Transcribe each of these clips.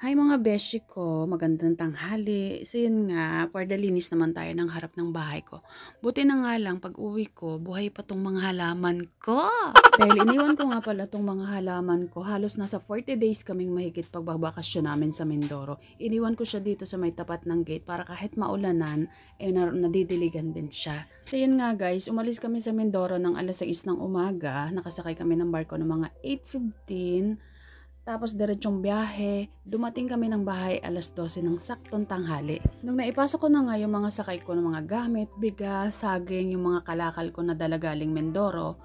Hi mga beshi ko, magandang tanghali. So yun nga, for the linis naman tayo ng harap ng bahay ko. Buti na nga lang, pag uwi ko, buhay pa tong mga halaman ko. Dahil iniwan ko nga pala tong mga halaman ko, halos nasa 40 days kaming mahigit pagbabakasyon namin sa Mindoro. Iniwan ko siya dito sa may tapat ng gate para kahit maulanan, nadidiligan din siya. So yun nga guys, umalis kami sa Mindoro ng alas 6 ng umaga, nakasakay kami ng barko ng mga 8:15. Tapos diretsong biyahe, dumating kami ng bahay alas 12 ng saktong tanghali. Nung naipasok ko na nga yung mga sakay ko ng mga gamit, bigas, saging, yung mga kalakal ko na dala galing Mindoro,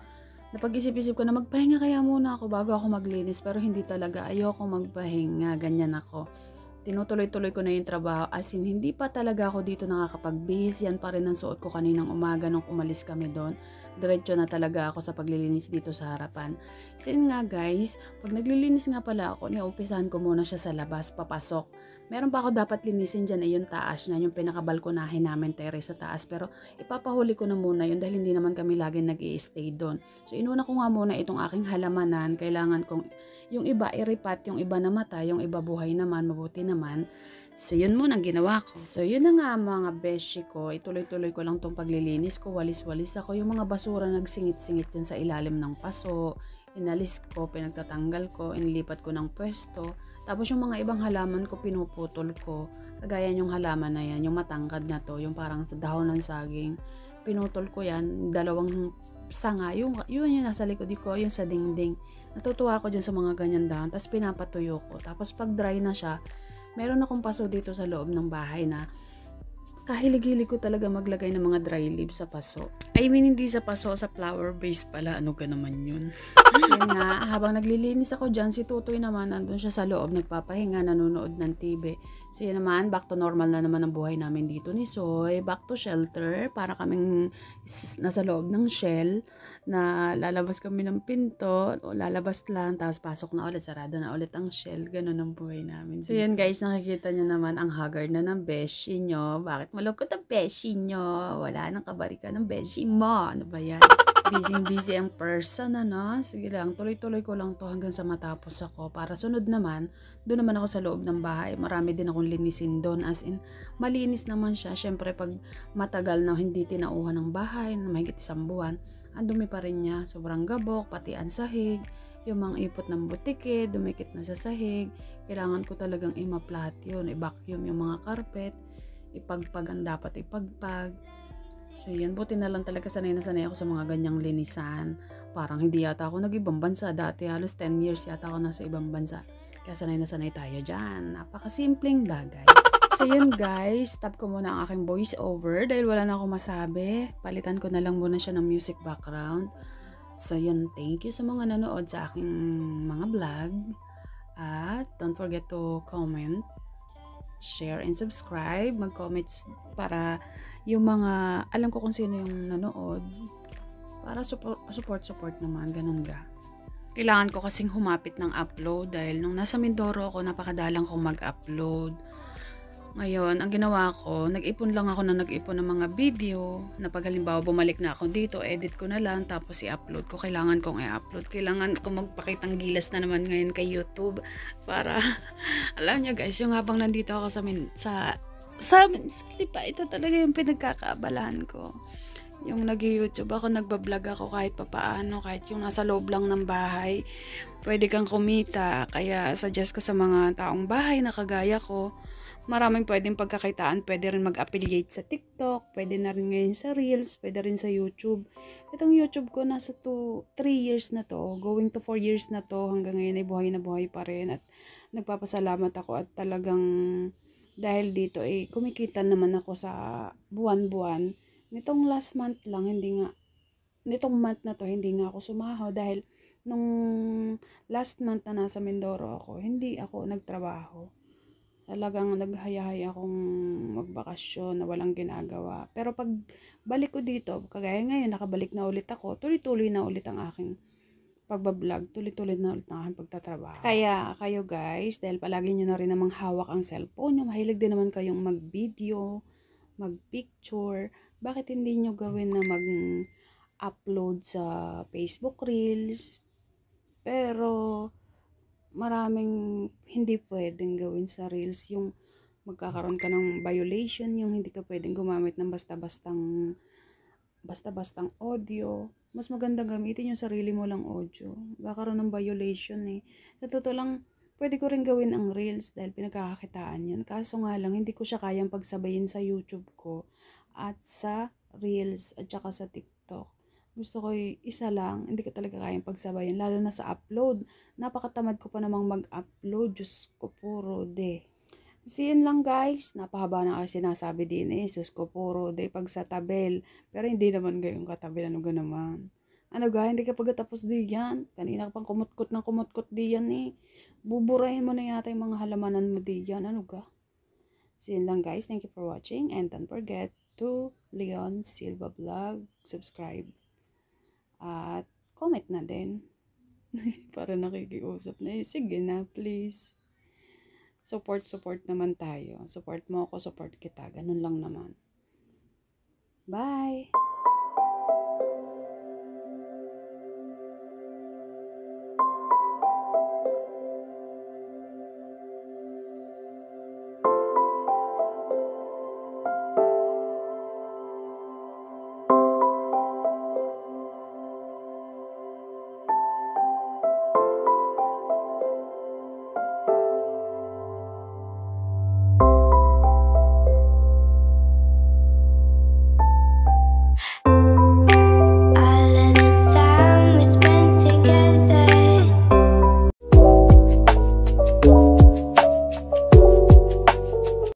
napag-isip-isip ko na magpahinga kaya muna ako bago ako maglinis, pero hindi talaga, ayoko magpahinga, ganyan ako. Tinutuloy-tuloy ko na yung trabaho, as in hindi pa talaga ako dito nakakapagbihis. Yan pa rin ang suot ko kaninang umaga nung umalis kami doon. Diretso na talaga ako sa paglilinis dito sa harapan. Sin nga guys, pag naglilinis nga pala ako, niumpisahan ko muna siya sa labas, papasok. Meron pa ako dapat linisin dyan ay yung taas niya, yung pinakabalkonahin namin terrace sa taas. Pero ipapahuli ko na muna yun dahil hindi naman kami laging nag-i-stay doon. So inuna ko nga muna itong aking halamanan. Kailangan kong yung iba iripat, yung iba namatay, yung iba buhay naman, mabuti naman. So, yun muna ang ginawa ko. So, yun na nga mga beshi ko. Ituloy-tuloy ko lang tong paglilinis ko. Walis-walis ako. Yung mga basura nagsingit-singit dyan sa ilalim ng paso. Inalis ko, pinagtatanggal ko, inilipat ko ng pwesto. Tapos yung mga ibang halaman ko, pinuputol ko. Kagaya yung halaman na yan, yung matangkad na to, yung parang sa dahon ng saging. Pinutol ko yan, dalawang sanga, yun yung nasa likod ko, yung sa dingding. Natutuwa ako dyan sa mga ganyan dahon, tapos pinapatuyo ko. Tapos pag dry na siya, meron akong paso dito sa loob ng bahay na kahilig-hilig ko talaga maglagay ng mga dry leaves sa paso. I mean, hindi sa paso, sa flower base pala. Ano ka naman yun? Yun nga, habang naglilinis ako dyan, si Tutoy naman, nandun siya sa loob, nagpapahinga, nanonood ng TV. So yun naman, back to normal na naman ang buhay namin dito ni Soy. Back to shelter, para kaming nasa loob ng shell, na lalabas kami ng pinto, o lalabas lang, tapos pasok na ulit, sarado na ulit ang shell. Ganun ang buhay namin. So yun guys, nakikita nyo naman ang haggard na ng beshi nyo. Bakit malungkot ang beshi nyo? Wala nang kabarikan ng beshi mo. Ano ba yan? Busy ang person, ano? Sige lang, tuloy-tuloy ko lang to hanggang sa matapos ako. Para sunod naman, doon naman ako sa loob ng bahay. Marami din akong linisin doon. As in, malinis naman siya. Syempre, pag matagal na hindi tinauhan ng bahay, na mahigit 1 buwan, ang dumi pa rin niya. Sobrang gabok, pati ang sahig. Yung mga ipot ng butike, dumikit na sa sahig. Kailangan ko talagang i-maplat yun, i-vacuum yung mga carpet. Ipagpag ang dapat ipagpag. So yan, buti na lang talaga sanay na sanay ako sa mga ganyang linisan. Parang hindi yata ako nag-ibang bansa. Dati halos 10 years yata ako nasa ibang bansa. Kaya sanay na sanay tayo dyan. Napakasimpleng bagay. So yun guys, stop ko muna ang aking voice over dahil wala na akong masabi. Palitan ko na lang muna siya ng music background. So yun, thank you sa mga nanood sa aking mga vlog. At don't forget to comment, share, and subscribe. Mag-comments para yung mga, alam ko kung sino yung nanood. Para support naman, ganun ga. Kailangan ko kasing humapit ng upload dahil nung nasa Mindoro ako, napakadalang kong mag-upload. Ngayon, ang ginawa ko, nag-ipon lang ako ng mga video na pag halimbawa bumalik na ako dito, edit ko na lang tapos i-upload ko. Kailangan kong i-upload. Kailangan ko magpakitang gilas na naman ngayon kay YouTube para alam nyo guys, yung habang nandito ako sa lipa, ito talaga yung pinagkakaabalahan ko. Yung nag-YouTube ako, nagbablog ako kahit papaano, kahit yung nasa loob lang ng bahay, pwede kang kumita. Kaya suggest ko sa mga taong bahay na kagaya ko, maraming pwedeng pagkakitaan. Pwede rin mag-affiliate sa TikTok, pwede na rin ngayon sa Reels, pwede rin sa YouTube. Itong YouTube ko nasa 3 years na to, going to 4 years na to, hanggang ngayon ay buhay na buhay pa rin. At nagpapasalamat ako at talagang dahil dito kumikita naman ako sa buwan-buwan. Nitong last month lang, nitong month na to, hindi nga ako sumaho dahil nung last month na nasa Mindoro ako, hindi ako nagtrabaho. Talagang naghaya-haya akong magbakasyon na walang ginagawa. Pero pag balik ko dito, kagaya ngayon, nakabalik na ulit ako, tuloy-tuloy na ulit ang aking pagbablog, tuloy-tuloy na ulit ang aking pagtatrabaho. Kaya kayo guys, dahil palagi nyo na rin namang hawak ang cellphone nyo, mahilig din naman kayong mag-video, mag-picture, bakit hindi nyo gawin na mag-upload sa Facebook Reels? Pero maraming hindi pwedeng gawin sa reels, yung magkakaroon ka ng violation, yung hindi ka pwedeng gumamit ng basta-bastang audio. Mas maganda gamitin yung sarili mo lang audio. Magkakaroon ng violation eh. Sa totoo lang, pwede ko rin gawin ang reels dahil pinagkakakitaan yun. Kaso nga lang, hindi ko siya kayang pagsabayin sa YouTube ko at sa reels at saka sa TikTok. Gusto ko isa lang, hindi ko talaga kayang pagsabayin. Lalo na sa upload. Napakatamad ko pa namang mag-upload. Diyos ko, puro de. So, yun lang guys. Napahaba na kasi sinasabi din eh. Sus ko, puro day pag sa tabel. Pero hindi naman gayong katabel. Ano ga naman? Ano ga, hindi ka pagkatapos di yan. Kanina ka pang kumutkot di yan eh. Buburahin mo na yata yung mga halamanan mo di yan. Ano ga? So, yun lang guys. Thank you for watching. And don't forget to Leon Silva Vlog. Subscribe. At comment na din. Para nakikiusap na eh. Sige na, please. Support naman tayo. Support mo ako, support kita. Ganun lang naman. Bye!